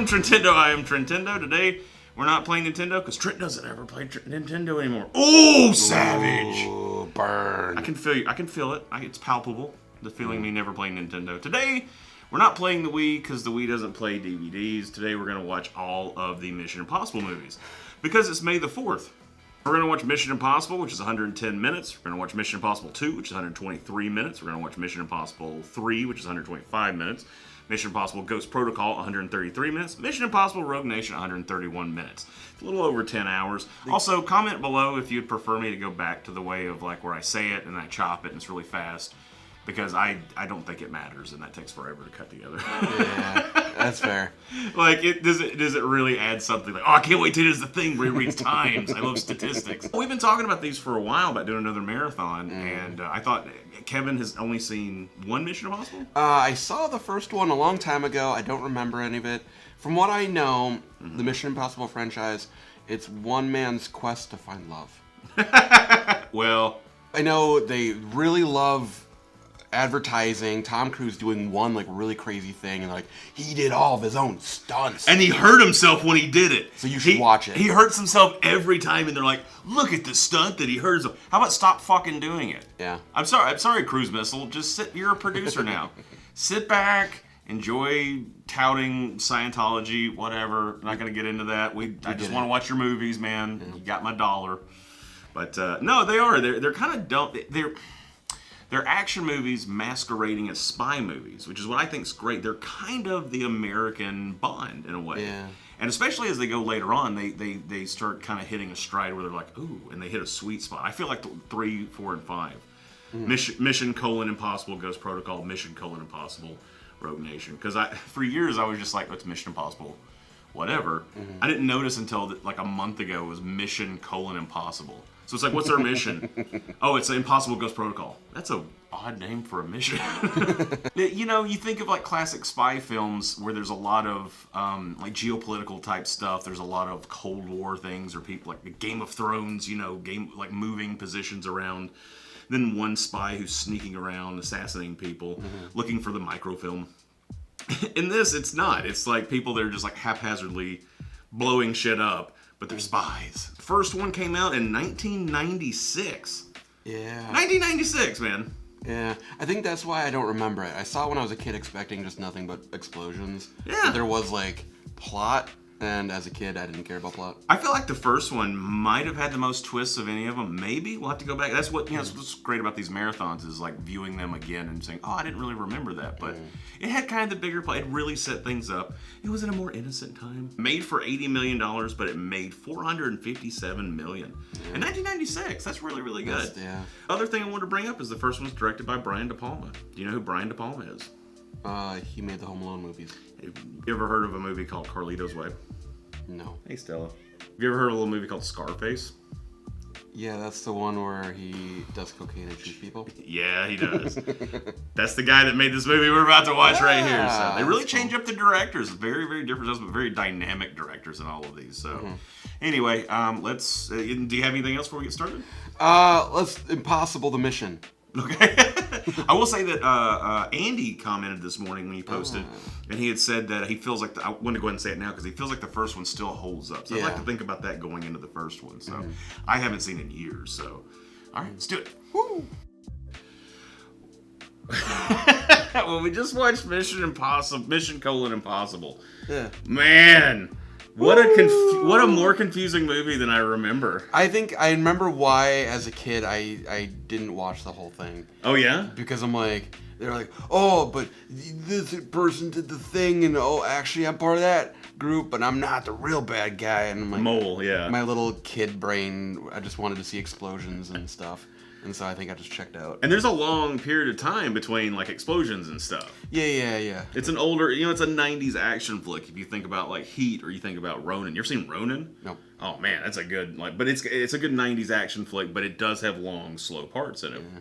Welcome, Trentendo. I am Trentendo. Today, we're not playing Nintendo because Trent doesn't ever play Nintendo anymore. Oh, savage! Ooh, burn. I can feel you. I can feel it. It's palpable. The feeling me never playing Nintendo. Today, we're not playing the Wii because the Wii doesn't play DVDs. Today, we're going to watch all of the Mission Impossible movies because it's May the 4th. We're going to watch Mission Impossible, which is 110 minutes. We're going to watch Mission Impossible 2, which is 123 minutes. We're going to watch Mission Impossible 3, which is 125 minutes. Mission Impossible Ghost Protocol, 133 minutes. Mission Impossible Rogue Nation, 131 minutes. It's a little over 10 hours. Also, comment below if you'd prefer me to go back to the way of like where I say it and I chop it and it's really fast. Because I don't think it matters, and that takes forever to cut together. Yeah, that's fair. Like, does it really add something? Like, oh, I can't wait till it is the thing where it reads times. I love statistics. We've been talking about these for a while, about doing another marathon, and I thought Kevin has only seen one Mission Impossible? I saw the first one a long time ago. I don't remember any of it. From what I know, the Mission Impossible franchise, it's one man's quest to find love. Well, I know they really love advertising Tom Cruise doing one like really crazy thing, and like he did all of his own stunts, and he hurt himself when he did it. So you should watch it. He hurts himself every time, and they're like, "Look at the stunt that he hurt himself." How about stop fucking doing it? Yeah. I'm sorry, Cruise Missile. Just sit. You're a producer now. Sit back, enjoy touting Scientology, whatever. Not gonna get into that. I just want to watch your movies, man. Yeah. You got my dollar. But no, they are. They're kind of dumb. They're action movies masquerading as spy movies, which is what I think is great. They're kind of the American Bond in a way. Yeah. And especially as they go later on, they start kind of hitting a stride where they're like, ooh, and they hit a sweet spot. I feel like 3, 4, and 5. Mission: Impossible Ghost Protocol, Mission: Impossible Rogue Nation. Because for years I was just like, it's Mission Impossible, whatever. I didn't notice until like a month ago it was Mission: Impossible. So it's like, what's our mission? Oh, it's Impossible Ghost Protocol. That's a odd name for a mission. You know, you think of like classic spy films where there's a lot of like geopolitical type stuff. There's a lot of Cold War things, or people like Game of Thrones. You know, like moving positions around. Then one spy who's sneaking around, assassinating people, looking for the microfilm. In this, it's not. It's like people that are just like haphazardly blowing shit up. But they're spies. The first one came out in 1996. Yeah. 1996, man. Yeah. I think that's why I don't remember it. I saw it when I was a kid expecting just nothing but explosions. Yeah. But there was like plot, and as a kid I didn't care about plot. I feel like the first one might have had the most twists of any of them. Maybe we'll have to go back. That's what that's what's great about these marathons is like viewing them again and saying, oh, I didn't really remember that. But it had kind of the bigger plot. It really set things up. It was in a more innocent time. Made for $80 million, but it made $457 million. In 1996. That's really, really good. Yeah. Other thing I wanted to bring up is the first one's directed by Brian De Palma. Do you know who Brian De Palma is? He made the Home Alone movies. Have you ever heard of a movie called Carlito's Way? No. Hey, Stella. Have you ever heard of a little movie called Scarface? Yeah, that's the one where he does cocaine and shoots people. Yeah, he does. That's the guy that made this movie we're about to watch right here. So they really change up the directors. Very, very different, but very dynamic directors in all of these. So anyway, let's. Do you have anything else before we get started? Let's Impossible the Mission. Okay. I will say that Andy commented this morning when he posted, and he had said that he feels like, I want to go ahead and say it now, because he feels like the first one still holds up. So I'd like to think about that going into the first one. So I haven't seen it in years. So, all right, let's do it. Woo! Well, we just watched Mission: Impossible. Yeah. Man. What a more confusing movie than I remember. I think I remember why, as a kid, I didn't watch the whole thing. Oh, yeah? Because I'm like, they're like, oh, but this person did the thing, and oh, actually, I'm part of that group, but I'm not the real bad guy. And I'm like, Mole, yeah. My little kid brain, I just wanted to see explosions and stuff. And so I think I just checked out. And there's a long period of time between like explosions and stuff. Yeah. It's an older, it's a 90s action flick if you think about like Heat or you think about Ronin. You ever seen Ronin? No. Oh man, that's a good but it's a good 90s action flick, but it does have long, slow parts in it. Yeah.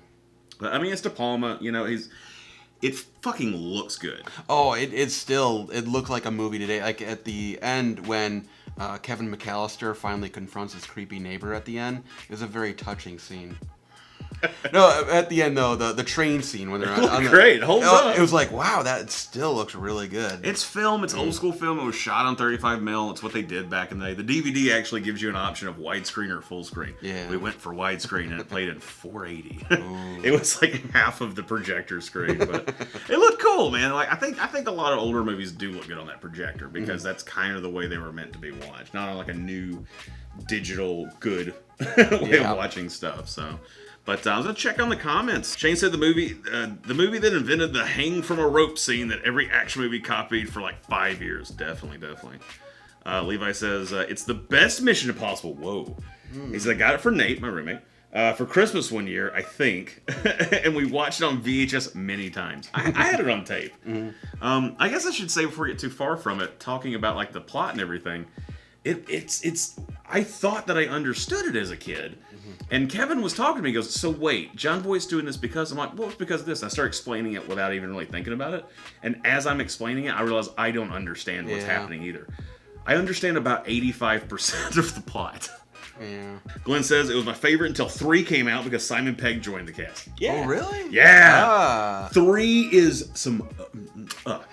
But I mean, it's De Palma, it fucking looks good. Oh, it looked like a movie today. Like at the end when Kevin McAllister finally confronts his creepy neighbor at the end, it was a very touching scene. No, at the end though, the train scene when they're on the, great. Holds up. It was like, wow, that still looks really good. It's film. It's old school film. It was shot on 35 mil. It's what they did back in the day. The DVD actually gives you an option of widescreen or full screen. Yeah. We went for widescreen and it played in 480. It was like half of the projector screen, but it looked cool, man. Like I think a lot of older movies do look good on that projector because that's kind of the way they were meant to be watched, not on like a new digital good way of watching stuff. So. But I was gonna check on the comments. Shane said the movie that invented the hang from a rope scene that every action movie copied for like 5 years. Definitely. Levi says it's the best Mission Impossible. Whoa. He said I got it for Nate, my roommate, for Christmas one year, I think, and we watched it on VHS many times. I had it on tape. I guess I should say before we get too far from it, talking about like the plot and everything. It's. I thought that I understood it as a kid. And Kevin was talking to me, he goes, so wait, John Voight's doing this because, I'm like, well, it's because of this. And I start explaining it without even really thinking about it. And as I'm explaining it, I realize I don't understand what's happening either. I understand about 85% of the plot. Yeah. Glenn says it was my favorite until 3 came out because Simon Pegg joined the cast. Yeah. Oh, really? Yeah. 3 is some,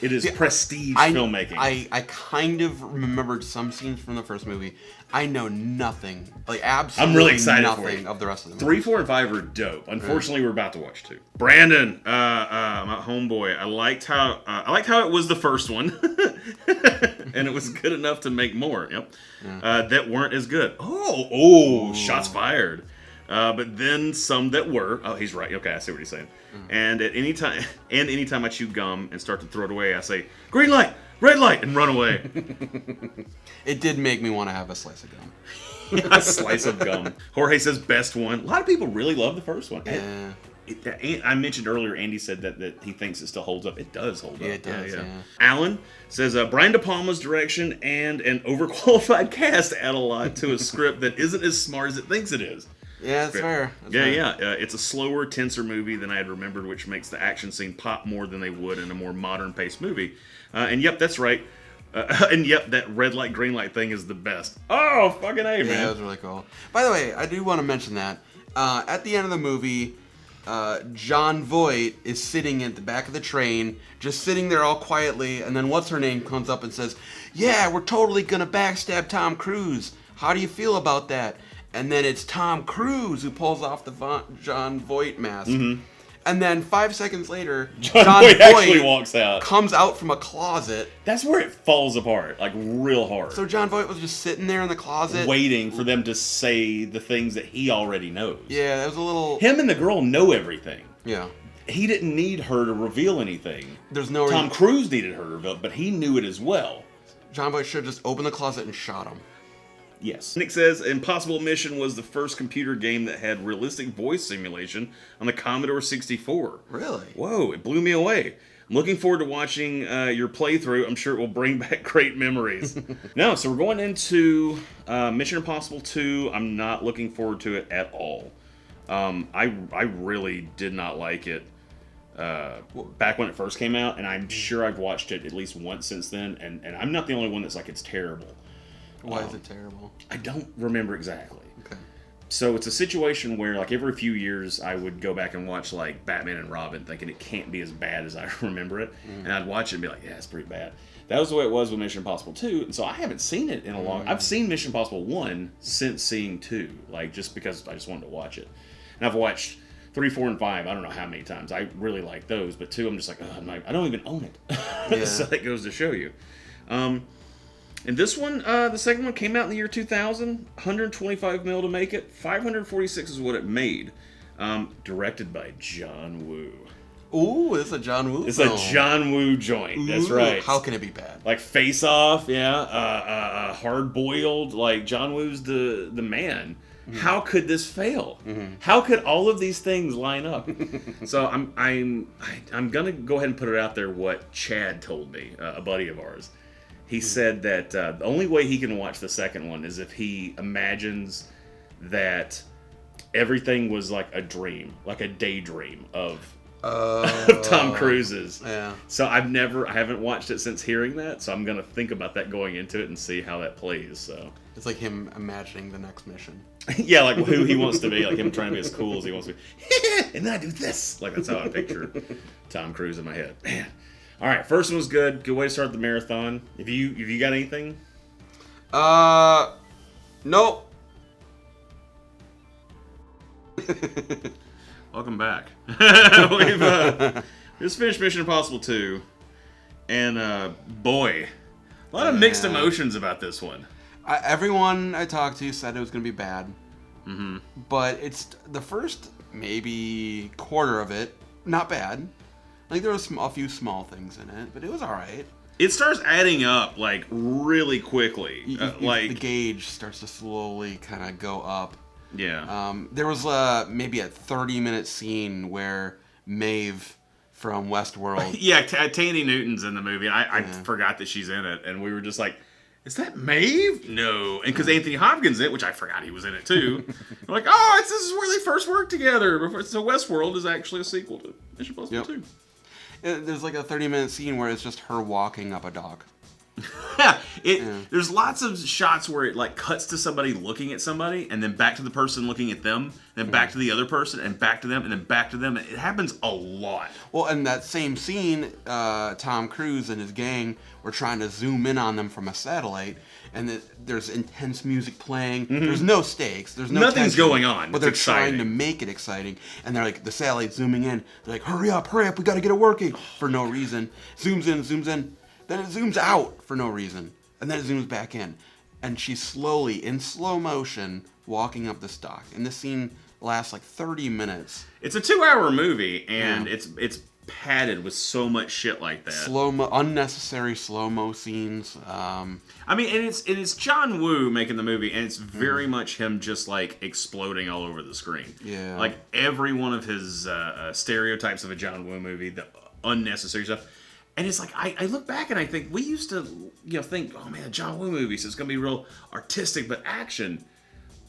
it is prestige filmmaking. I kind of remembered some scenes from the first movie. I know nothing, like absolutely I'm really excited nothing for you. of the rest of the 3, 4, and 5 are dope. Unfortunately, we're about to watch 2. Brandon, my homeboy, I liked how it was the first one, and it was good enough to make more. Yep, that weren't as good. Oh, shots fired. But then some that were. Oh, he's right. Okay, I see what he's saying. And anytime I chew gum and start to throw it away, I say green light, red light, and run away. It did make me want to have a slice of gum. A slice of gum. Jorge says best one. A lot of people really love the first one. Yeah. I mentioned earlier, Andy said that he thinks it still holds up. It does hold up. Yeah, it does, yeah. Alan says Brian De Palma's direction and an overqualified cast add a lot to a script that isn't as smart as it thinks it is. Yeah, that's fair. It's a slower, tenser movie than I had remembered, which makes the action scene pop more than they would in a more modern-paced movie. And yep, that's right. And yep, that red light, green light thing is the best. Oh, fucking A, man. Yeah, that was really cool. By the way, I do want to mention that. At the end of the movie, John Voight is sitting at the back of the train, just sitting there all quietly, and then what's-her-name comes up and says, yeah, we're totally gonna backstab Tom Cruise. How do you feel about that? And then it's Tom Cruise who pulls off the John Voight mask. And then 5 seconds later, John Voight actually walks out. Comes out from a closet. That's where it falls apart, like real hard. So John Voight was just sitting there in the closet, waiting for them to say the things that he already knows. Yeah, that was a little. Him and the girl know everything. Yeah. He didn't need her to reveal anything. There's no. Tom Cruise needed her to reveal, but he knew it as well. John Voight should have just opened the closet and shot him. Yes. Nick says Impossible Mission was the first computer game that had realistic voice simulation on the Commodore 64. Really? Whoa, it blew me away. I'm looking forward to watching your playthrough. I'm sure it will bring back great memories. No, so we're going into Mission Impossible 2. I'm not looking forward to it at all. I really did not like it back when it first came out, and I'm sure I've watched it at least once since then, and I'm not the only one that's like, it's terrible. Why is it terrible? I don't remember exactly. Okay. So it's a situation where, like, every few years I would go back and watch, like, Batman and Robin, thinking it can't be as bad as I remember it. And I'd watch it and be like, yeah, it's pretty bad. That was the way it was with Mission Impossible 2, and so I haven't seen it in a long... I've seen Mission Impossible 1 since seeing 2, like, just because I just wanted to watch it. And I've watched 3, 4, and 5, I don't know how many times. I really like those, but 2, I'm just like, I don't even own it. Yeah. So that goes to show you. And this one, the second one came out in the year 2000, 125 mil to make it, 546 is what it made. Directed by John Woo. Ooh, it's a John Woo It's film. a John Woo joint, that's right. How can it be bad? Like Face Off, yeah, Hard Boiled, like John Woo's the man. How could this fail? How could all of these things line up? So I'm gonna go ahead and put it out there what Chad told me, a buddy of ours. He said that the only way he can watch the second one is if he imagines that everything was like a dream, like a daydream of Tom Cruise's. Yeah. So I haven't watched it since hearing that, so I'm going to think about that going into it and see how that plays. So it's like him imagining the next mission. Yeah, like who he wants to be, like him trying to be as cool as he wants to be. And then I do this. Like that's how I picture Tom Cruise in my head. Man. All right, first one was good. Good way to start the marathon. If you got anything? Nope. Welcome back. We've just finished Mission Impossible 2, and boy, a lot of mixed emotions about this one. Everyone I talked to said it was going to be bad. Mm-hmm. But it's the first maybe quarter of it, not bad. Like there was a few small things in it, but it was all right. It starts adding up like really quickly. Like the gauge starts to slowly kind of go up. Yeah. There was maybe a 30-minute scene where Maeve from Westworld. Yeah, Tandy Newton's in the movie. I forgot that she's in it, and we were just like, "Is that Maeve?" No, and because Anthony Hopkins in it, which I forgot he was in it too. We're like, "Oh, this is where they first worked together." So Westworld is actually a sequel to Mission Impossible 2. There's like a 30-minute scene where it's just her walking up a dog. There's lots of shots where it like cuts to somebody looking at somebody, and then back to the person looking at them, then back to the other person, and back to them, and then back to them. It happens a lot. Well, in that same scene, Tom Cruise and his gang were trying to zoom in on them from a satellite, and there's intense music playing. Mm-hmm. There's no stakes. There's no nothing's tension, going on. But they're trying to make it exciting, and they're like the satellite zooming in. They're like, hurry up, we got to get it working for no reason. Zooms in. Then it zooms out for no reason. And then it zooms back in. And she's slowly, in slow motion, walking up this dock. And this scene lasts like 30 minutes. It's a 2-hour movie, and it's padded with so much shit like that. Unnecessary slow-mo scenes. I mean, and it's John Woo making the movie, and it's very much him just like exploding all over the screen. Yeah. Like every one of his stereotypes of a John Woo movie, the unnecessary stuff. And it's like, I look back and I think, we used to, think, oh man, John Woo movies, it's going to be real artistic, but action.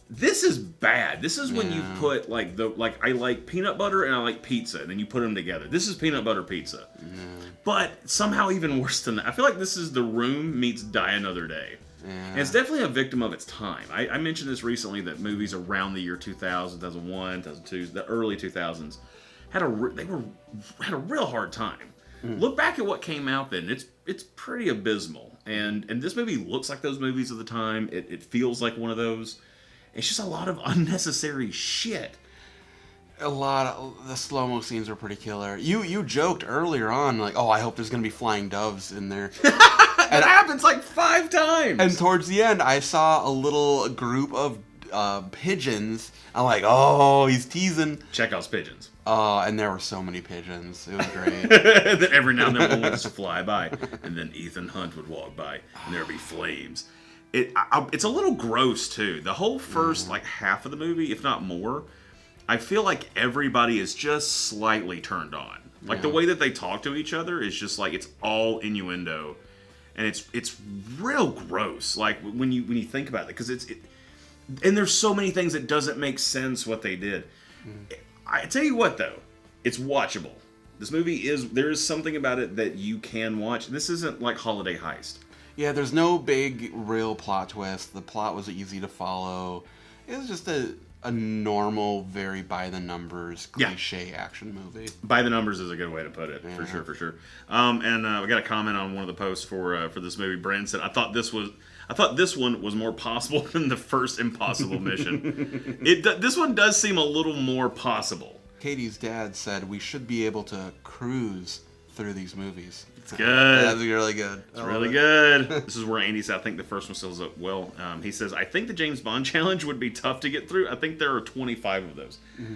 This is bad. This is when you put, I like peanut butter and I like pizza, and then you put them together. This is peanut butter pizza. But somehow even worse than that. I feel like this is The Room meets Die Another Day. And it's definitely a victim of its time. I mentioned this recently, that movies around the year 2000, 2001, 2002, the early 2000s, had a real hard time. Look back at what came out then. It's pretty abysmal. And this movie looks like those movies of the time. It feels like one of those. It's just a lot of unnecessary shit. A lot of the slow-mo scenes were pretty killer. You joked earlier on, like, oh, I hope there's going to be flying doves in there. It happens like 5 times. And towards the end, I saw a little group of pigeons. I'm like, oh, he's teasing. Chekhov's pigeons. And there were so many pigeons. It was great. That every now and then one would just fly by, and then Ethan Hunt would walk by, and there'd be flames. It's a little gross too. The whole first half of the movie, if not more, I feel like everybody is just slightly turned on. Like the way that they talk to each other is just like it's all innuendo, and it's real gross. Like when you think about it, because and there's so many things that doesn't make sense what they did. I tell you what, though, it's watchable. This movie there is something about it that you can watch. This isn't like Holiday Heist. Yeah, there's no big, real plot twist. The plot was easy to follow. It was just a normal, very by-the-numbers, cliche action movie. By the numbers is a good way to put it, for sure. And we got a comment on one of the posts for this movie. Brandon said, I thought this one was more possible than the first Impossible mission. This one does seem a little more possible. Katie's dad said we should be able to cruise through these movies. It's good. That's really good. It's really good. This is where Andy said, I think the first one sells up well. He says, I think the James Bond challenge would be tough to get through. I think there are 25 of those. Mm-hmm.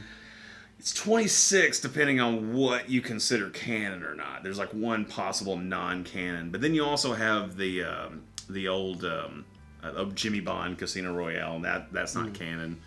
It's 26 depending on what you consider canon or not. There's like one possible non-canon. But then you also have the old Jimmy Bond Casino Royale, and that's not canon.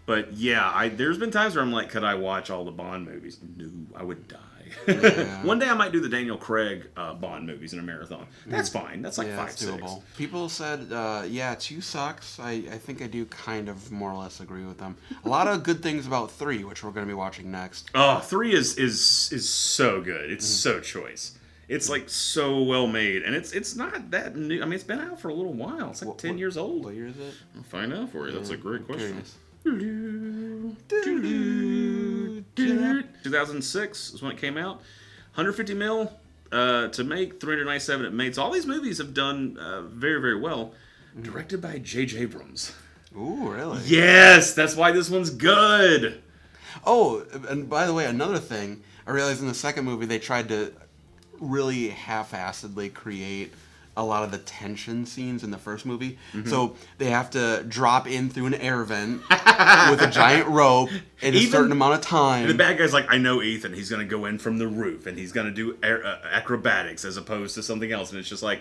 But yeah, there's been times where I'm like, could I watch all the Bond movies? No, I would die. Yeah. One day I might do the Daniel Craig Bond movies in a marathon. That's fine. That's like 5, 6. People said, 2 sucks. I think I do kind of more or less agree with them. A lot of good things about 3, which we're going to be watching next. Oh, 3 is so good. It's so choice. It's like so well made, and it's not that new. I mean, it's been out for a little while. It's like 10 years old. What year is it? I'll find out for you. That's a great question. 2006 is when it came out. 150 mil to make, 397 it made. So all these movies have done very, very well. Directed by J.J. Abrams. Ooh, really? Yes, that's why this one's good. Oh, and by the way, another thing, I realized in the second movie they tried to really half-assedly create a lot of the tension scenes in the first movie. So they have to drop in through an air vent with a giant rope in a certain amount of time. And the bad guy's like, I know Ethan. He's going to go in from the roof and he's going to do acrobatics as opposed to something else. And it's just like,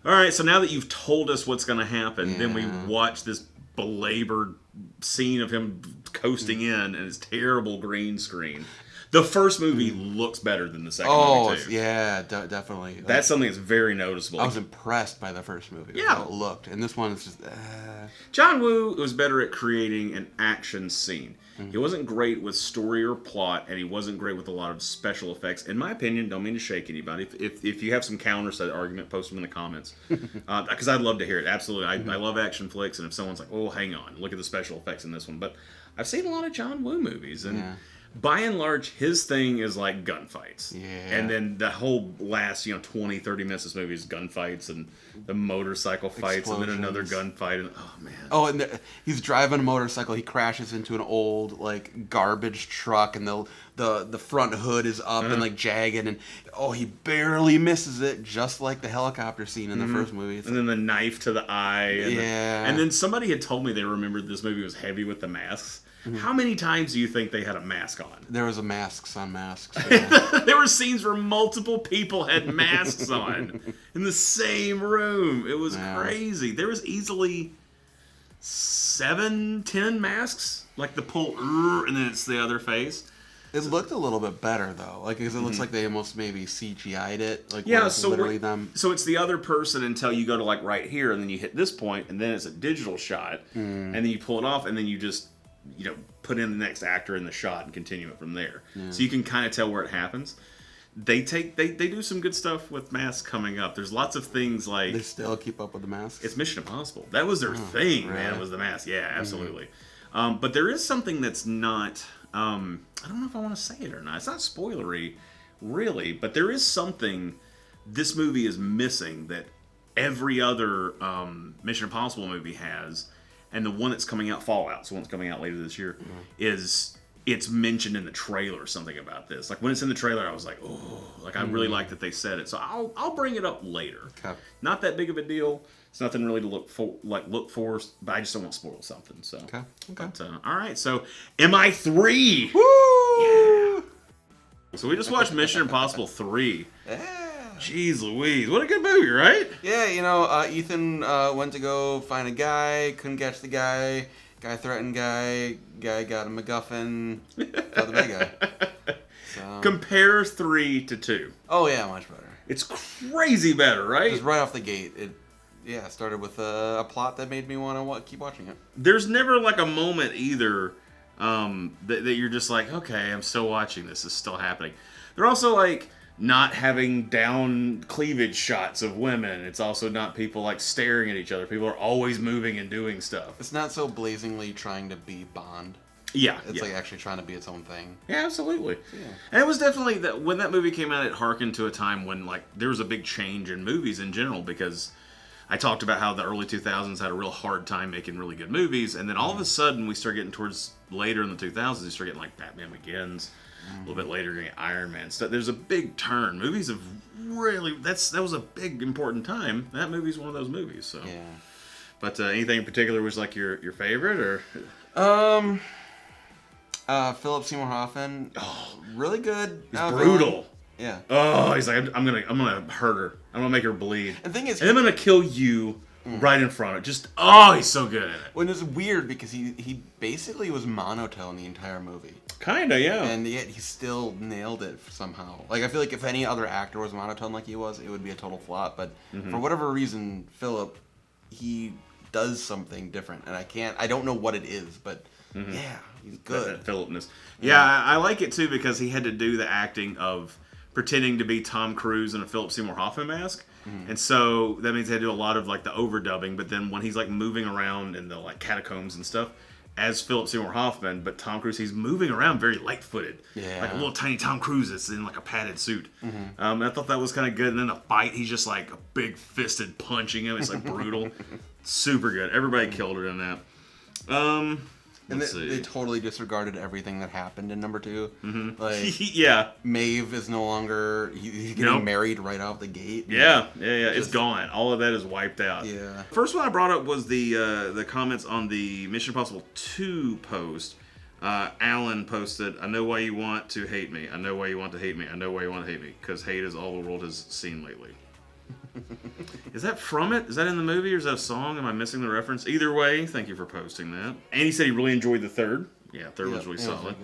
all right, so now that you've told us what's going to happen, then we watch this belabored scene of him coasting in and it's terrible green screen. The first movie looks better than the second movie, too. Yeah, definitely. That's something that's very noticeable. I was impressed by the first movie. Yeah. How it looked. And this one is just... John Woo was better at creating an action scene. He wasn't great with story or plot, and he wasn't great with a lot of special effects. In my opinion, don't mean to shake anybody. If you have some counters to that argument, post them in the comments. Because I'd love to hear it. Absolutely. I love action flicks, and if someone's like, oh, hang on, look at the special effects in this one. But I've seen a lot of John Woo movies, and... Yeah. By and large, his thing is like gunfights. Yeah. And then the whole last, 20, 30 minutes of this movie is gunfights and the motorcycle fights and then another gunfight. And, oh, man. Oh, and he's driving a motorcycle. He crashes into an old, garbage truck, and the front hood is up and, jagged. And, he barely misses it, just like the helicopter scene in the first movie. And then the knife to the eye. And and then somebody had told me they remembered this movie was heavy with the masks. How many times do you think they had a mask on? There was a masks on masks. Yeah. There were scenes where multiple people had masks on in the same room. It was crazy. There was easily 7, 10 masks. Like the pull, and then it's the other face. It looked a little bit better, though. Because it looks like they almost maybe CGI'd it. So literally them. So it's the other person until you go to, right here, and then you hit this point, and then it's a digital shot, and then you pull it off, and then you just... put in the next actor in the shot and continue it from there. Yeah. So you can kind of tell where it happens. They do some good stuff with masks coming up. There's lots of things like... They still keep up with the masks? It's Mission Impossible. That was their thing, really? Man, was the mask. Yeah, absolutely. But there is something that's not... I don't know if I want to say it or not. It's not spoilery, really, but there is something this movie is missing that every other Mission Impossible movie has. And the one that's coming out, Fallout's the one that's coming out later this year, it's mentioned in the trailer or something about this. Like when it's in the trailer, I was like, oh, I really like that they said it. So I'll bring it up later. Okay. Not that big of a deal. It's nothing really to look for, but I just don't want to spoil something. So. Okay. But, all right. So MI3. Woo! Yeah. So we just watched Mission Impossible 3. Yeah. Jeez Louise, what a good movie, right? Yeah, Ethan went to go find a guy, couldn't catch the guy threatened guy got a MacGuffin, got the bad guy. So. Compare 3 to 2. Oh yeah, much better. It's crazy better, right? Just right off the gate, it started with a plot that made me want to keep watching it. There's never a moment either that you're just like, okay, I'm still watching this, it's still happening. They're also not having down cleavage shots of women. It's also not people staring at each other. People are always moving and doing stuff. It's not so blazingly trying to be Bond. Yeah. It's actually trying to be its own thing. Yeah, absolutely. Yeah. And it was definitely that when that movie came out, it harkened to a time when there was a big change in movies in general, because I talked about how the early 2000s had a real hard time making really good movies, and then all of a sudden we start getting towards later in the 2000s, you start getting Batman Begins. A little bit later, getting Iron Man stuff. There's a big turn. Movies have really... That was a big, important time. That movie's one of those movies, so... Yeah. But anything in particular was your favorite, or... Philip Seymour Hoffman. Oh, really good. He's brutal. Yeah. Oh, he's like, I'm gonna hurt her. I'm gonna make her bleed. The thing is... And I'm gonna kill you right in front of her. He's so good at it. Well, it's weird because he basically was monotone the entire movie. Kinda, yeah. And yet he still nailed it somehow. I feel like if any other actor was monotone like he was, it would be a total flop. But for whatever reason, Philip, he does something different, and I don't know what it is, but yeah, he's good. That Philipness. Yeah, I like it too because he had to do the acting of pretending to be Tom Cruise in a Philip Seymour Hoffman mask. And so that means they had to do a lot of the overdubbing, but then when he's moving around in the catacombs and stuff, as Philip Seymour Hoffman, but Tom Cruise, he's moving around very light-footed. Yeah. Like a little tiny Tom Cruise that's in like a padded suit. I thought that was kind of good. And then the fight, he's just like a big-fisted punching him. It's like brutal. Super good. Everybody killed it in that. And they totally disregarded everything that happened in number 2. Like, yeah. Maeve is no longer... He's getting married right out the gate. Yeah. It's gone. All of that is wiped out. Yeah. First one I brought up was the comments on the Mission Impossible 2 post. Alan posted, I know why you want to hate me. I know why you want to hate me. I know why you want to hate me. Because hate is all the world has seen lately. Is that from it? Is that in the movie or is that a song? Am I missing the reference? Either way, thank you for posting that. And he said he really enjoyed the third. Yeah, third was really solid.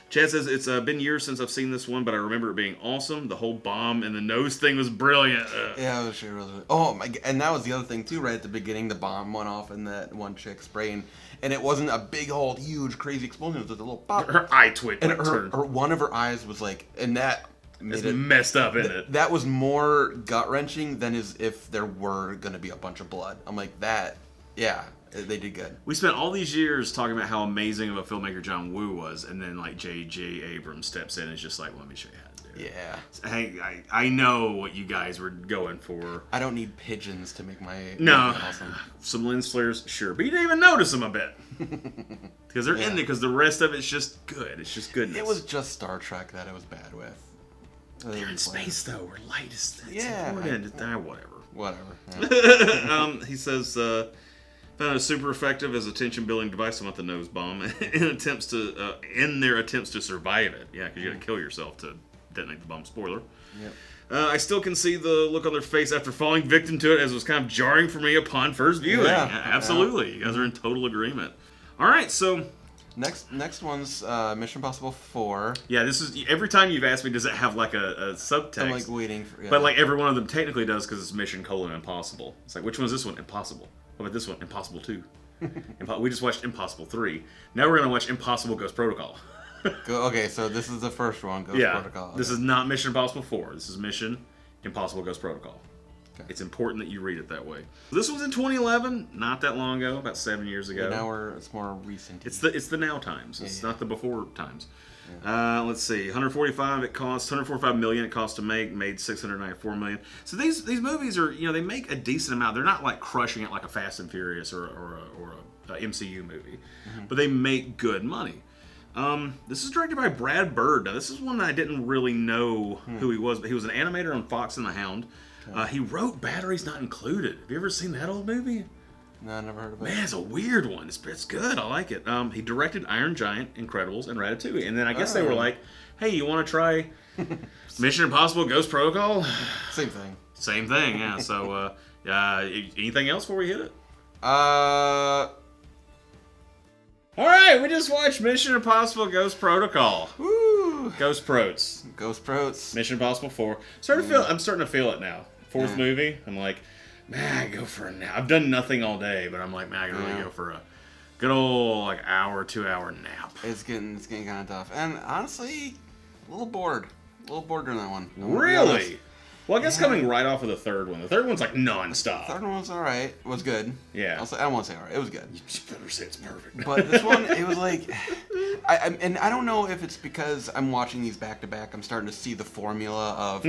Chad says, it's been years since I've seen this one, but I remember it being awesome. The whole bomb and the nose thing was brilliant. Yeah, it was sure. Oh, my, and that was the other thing, too, right at the beginning. The bomb went off in that one chick's brain. And it wasn't a big old, huge, crazy explosion. It was just a little pop. Her eye twitched. And one of her eyes was like, and that... It's messed up, isn't it? That was more gut-wrenching than as if there were going to be a bunch of blood. I'm like, that, yeah, they did good. We spent all these years talking about how amazing of a filmmaker John Woo was, and then, like, J.J. Abrams steps in and is just like, let me show you how to do it. Yeah. Hey, I know what you guys were going for. I don't need pigeons to make my... No. Awesome. Some lens flares, sure. But you didn't even notice them a bit. Because they're in there, because the rest of it's just good. It's just goodness. It was just Star Trek that it was bad with. They're in space though, where light is important. Whatever. He says, found it super effective as a tension-building device about the nose bomb in their attempts to survive it. Yeah, because you got to kill yourself to detonate the bomb. Spoiler. Yep. I still can see the look on their face after falling victim to it, as it was kind of jarring for me upon first viewing. Yeah. Absolutely. You guys are in total agreement. All right, so... Next one's Mission Impossible 4. Yeah, this is every time you've asked me, does it have like a subtext? I'm like waiting for. Yeah. But like every one of them technically does because it's Mission: Impossible. It's like, which one is this one? Impossible. What about this one? Impossible 2. We just watched Impossible 3. Now we're gonna watch Impossible Ghost Protocol. Okay, so this is the first one, Ghost Protocol. Okay. This is not Mission Impossible 4. This is Mission Impossible Ghost Protocol. Okay. It's important that you read it that way. This was in 2011, not that long ago, about 7 years ago. Yeah, now it's more recent. It's the now times. It's not the before times. Yeah. Let's see, 145 million it cost to make, made 694 million. So these movies are, they make a decent amount. They're not like crushing it like a Fast and Furious or a MCU movie, but they make good money. This is directed by Brad Bird. Now this is one that I didn't really know who he was, but he was an animator on Fox and the Hound. He wrote Batteries Not Included. Have you ever seen that old movie? No, I never heard of it. Man, it's a weird one. It's good. I like it. He directed Iron Giant, Incredibles, and Ratatouille. And then I guess they were like, hey, you want to try Mission Impossible Ghost Protocol? Same thing. Same thing, yeah. So, anything else before we hit it? All right, we just watched Mission Impossible Ghost Protocol. Woo! Ghost Protes. Mission Impossible 4. I'm starting to feel it now. Fourth movie, I'm like, man, I go for a nap. I've done nothing all day, but I'm like, man, I can really go for a good old 2-hour nap. It's getting kind of tough, and honestly, a little bored during that one. Really? Well, I guess coming right off of the third one. The third one's like non-stop. The third one was alright. It was good. Yeah. I don't want to say alright. It was good. You just better say it's perfect. But this one, it was like... I don't know if it's because I'm watching these back-to-back, I'm starting to see the formula of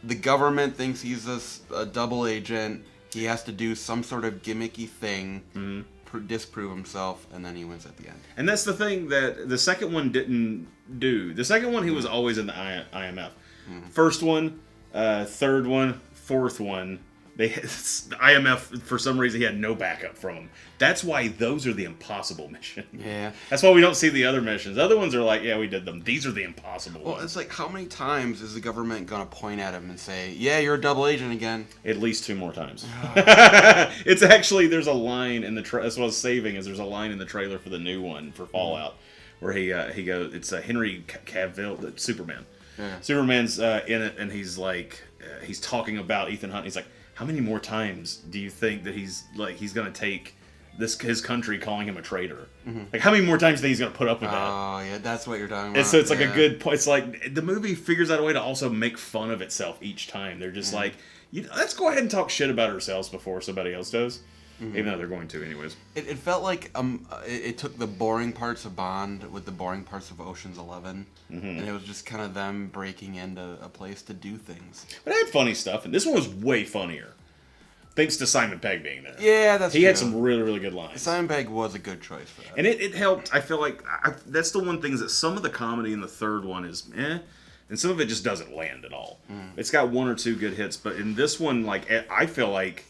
the government thinks he's a double agent. He has to do some sort of gimmicky thing, disprove himself, and then he wins at the end. And that's the thing that the second one didn't do. The second one, he was always in the IMF. First one... third one, fourth one, the IMF, for some reason, he had no backup from them. That's why those are the impossible missions. Yeah. That's why we don't see the other missions. The other ones are like, yeah, we did them. These are the impossible ones. Well, it's like, how many times is the government going to point at him and say, yeah, you're a double agent again? At least 2 more times. It's actually, there's a line in the that's what I was saving, is there's a line in the trailer for the new one, for Fallout, where he goes, it's Henry Cavill, Superman. Yeah. Superman's in it, and he's like, he's talking about Ethan Hunt. He's like, how many more times do you think that he's gonna take his country calling him a traitor? Like, how many more times do you think he's gonna put up with that? Oh yeah, that's what you're talking about. And so it's like a good point. It's like the movie figures out a way to also make fun of itself each time. They're just like, let's go ahead and talk shit about ourselves before somebody else does. even though they're going to anyways. It felt like it took the boring parts of Bond with the boring parts of Ocean's 11, and it was just kind of them breaking into a place to do things. But it had funny stuff, and this one was way funnier. Thanks to Simon Pegg being there. Yeah, that's true. He had some really, really good lines. Simon Pegg was a good choice for that. And it helped. I feel like that's the one thing is that some of the comedy in the third one is and some of it just doesn't land at all. It's got one or two good hits, but in this one, like I feel like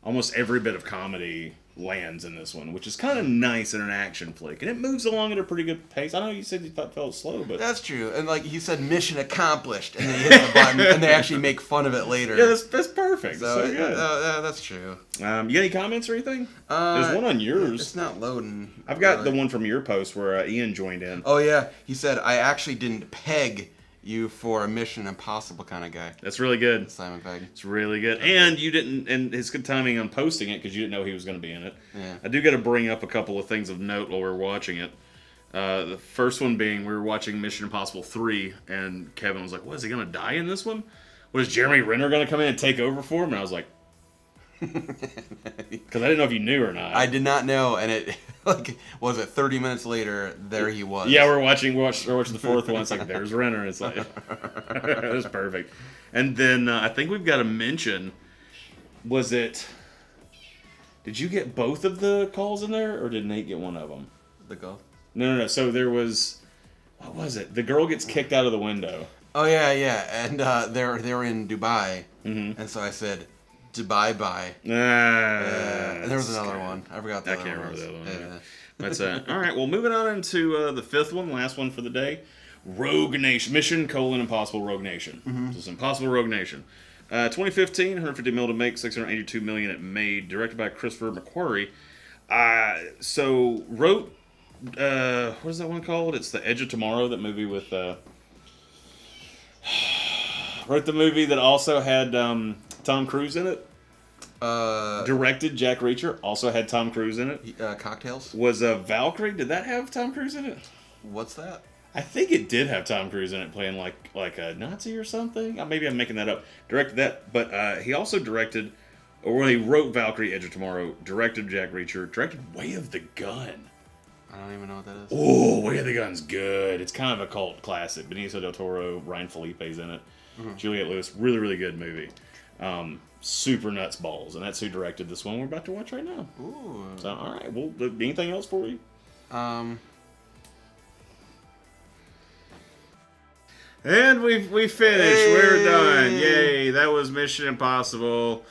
almost every bit of comedy lands in this one, which is kind of nice in an action flick, and it moves along at a pretty good pace. I know you said you felt slow, but that's true. And like he said, mission accomplished, and then he hits the button, and they actually make fun of it later. Yeah, that's perfect. So good. That's true. You got any comments or anything? There's one on yours. It's not loading. I've got the one from your post where Ian joined in. Oh yeah, he said I actually didn't peg you for a Mission Impossible kind of guy. That's really good. Simon Pegg. It's really good. And you didn't, and his good timing on posting it because you didn't know he was going to be in it. Yeah. I do got to bring up a couple of things of note while we're watching it. The first one being we were watching Mission Impossible 3, and Kevin was like, "What, is he going to die in this one? Was Jeremy Renner going to come in and take over for him?" And I was like, because I didn't know if you knew or not. I did not know, and it was it 30 minutes later, there he was. Yeah, we're watching the fourth one. It's like, there's Renner. It's like, it was perfect. And then I think we've got to mention, did you get both of the calls in there, or did Nate get one of them? The call? No. So there was, what was it? The girl gets kicked out of the window. Oh, yeah. And they're in Dubai, and so I said, Dubai. And there was another one. I forgot the other one. I can't remember the other one. Yeah. That's all right. Well, moving on into the fifth one, last one for the day, Rogue Nation, Impossible Rogue Nation. So it's Impossible Rogue Nation. 2015, 150 million to make, 682 million it made. Directed by Christopher McQuarrie. So wrote, what is that one called? It's The Edge of Tomorrow. That movie with wrote the movie that also had Tom Cruise in it. Directed Jack Reacher, also had Tom Cruise in it. Cocktails? Was Valkyrie, did that have Tom Cruise in it? What's that? I think it did have Tom Cruise in it playing like a Nazi or something. Maybe I'm making that up. Directed that, but he also directed, or when he wrote Valkyrie, Edge of Tomorrow, directed Jack Reacher, directed Way of the Gun. I don't even know what that is. Oh, Way of the Gun's good. It's kind of a cult classic. Benicio del Toro, Ryan Felipe's in it. Juliette Lewis, really, really good movie. Super nuts balls, and that's who directed this one we're about to watch right now. Ooh. So, all right. Well, anything else for you? And we finished. Hey. We're done. Yay! That was Mission Impossible,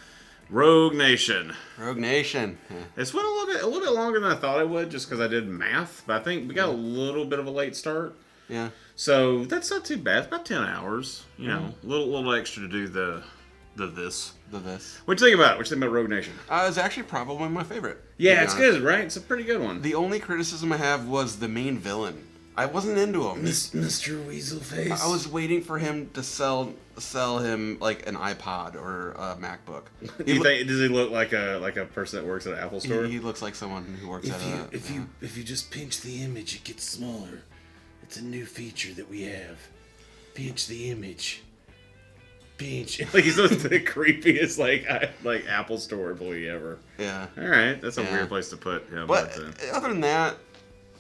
Rogue Nation. Rogue Nation. Yeah. It's went a little bit longer than I thought it would, just because I did math. But I think we got a little bit of a late start. Yeah. So that's not too bad. It's about 10 hours. You know, a little extra to do the this. What do you think about it? What do you think about Rogue Nation? It's actually probably my favorite. Yeah, it's good, right? It's a pretty good one. The only criticism I have was the main villain. I wasn't into him. Mr. Weaselface. I was waiting for him to sell him like an iPod or a MacBook. Does he look like a person that works at an Apple store? He looks like someone who works at a... If you just pinch the image, it gets smaller. It's a new feature that we have. Pinch the image. Pinch. Like he's the creepiest like Apple Store employee ever. Yeah. All right, that's a weird place to put him. But other than that,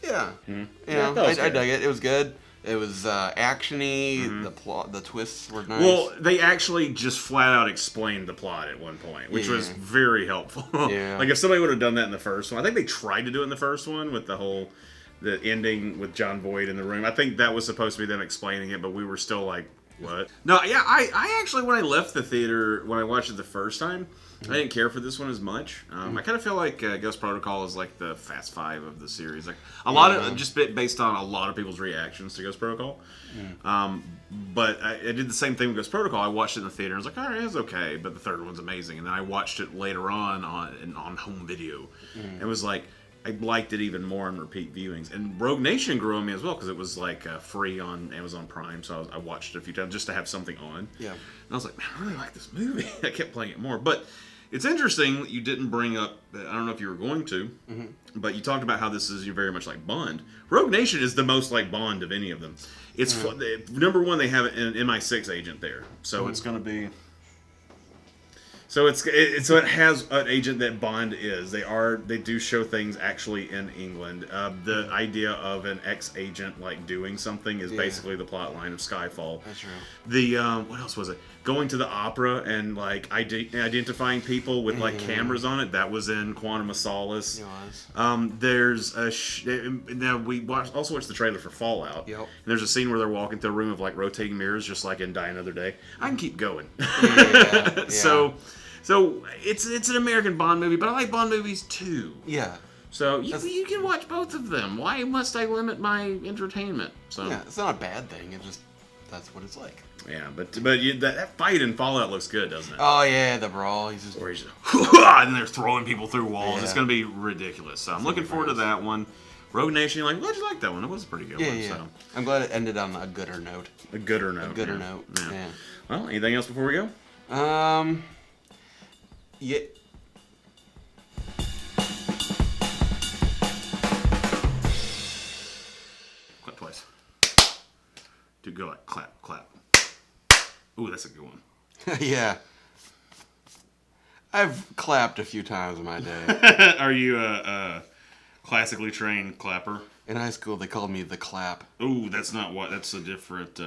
yeah, I dug it. It was good. It was actiony. The plot, the twists were nice. Well, they actually just flat out explained the plot at one point, which was very helpful. Yeah. Like if somebody would have done that in the first one, I think they tried to do it in the first one with the ending with John Voight in the room. I think that was supposed to be them explaining it, but we were still like, what? No, yeah, I actually, when I left the theater, when I watched it the first time, I didn't care for this one as much. I kind of feel like Ghost Protocol is like the Fast Five of the series. Like a lot of, just based on a lot of people's reactions to Ghost Protocol. But I did the same thing with Ghost Protocol. I watched it in the theater and I was like, all right, it's okay. But the third one's amazing. And then I watched it later on home video. It was like, I liked it even more on repeat viewings. And Rogue Nation grew on me as well because it was like free on Amazon Prime. So I watched it a few times just to have something on. Yeah. And I was like, man, I really like this movie. I kept playing it more. But it's interesting that you didn't bring up, I don't know if you were going to, but you talked about how this is very much like Bond. Rogue Nation is the most like Bond of any of them. It's number one, they have an MI6 agent there. So it's going to be... So so it has an agent that Bond is. They do show things actually in England. The idea of an ex-agent like doing something is basically the plot line of Skyfall. That's true. The what else was it? Going to the opera and like identifying people with like cameras on it. That was in Quantum of Solace. It was. There's a now we also watched the trailer for Fallout. Yep. And there's a scene where they're walking through a room of like rotating mirrors, just like in Die Another Day. I can keep going. Yeah. So it's an American Bond movie, but I like Bond movies too. Yeah. So you can watch both of them. Why must I limit my entertainment? So yeah, it's not a bad thing. It just that's what it's like. Yeah, but that fight in Fallout looks good, doesn't it? Oh yeah, the brawl. He's just and they're throwing people through walls. Yeah. It's gonna be ridiculous. So I'm looking forward to that one. Rogue Nation, like, glad you like that one. It was a pretty good one. yeah. So. I'm glad it ended on a gooder note. A gooder note. A gooder note. Yeah. Well, anything else before we go? Yeah. Clap twice. Dude, go like clap, clap. Ooh, that's a good one. Yeah. I've clapped a few times in my day. Are you a classically trained clapper? In high school, they called me the clap. Ooh, that's not what. That's a different.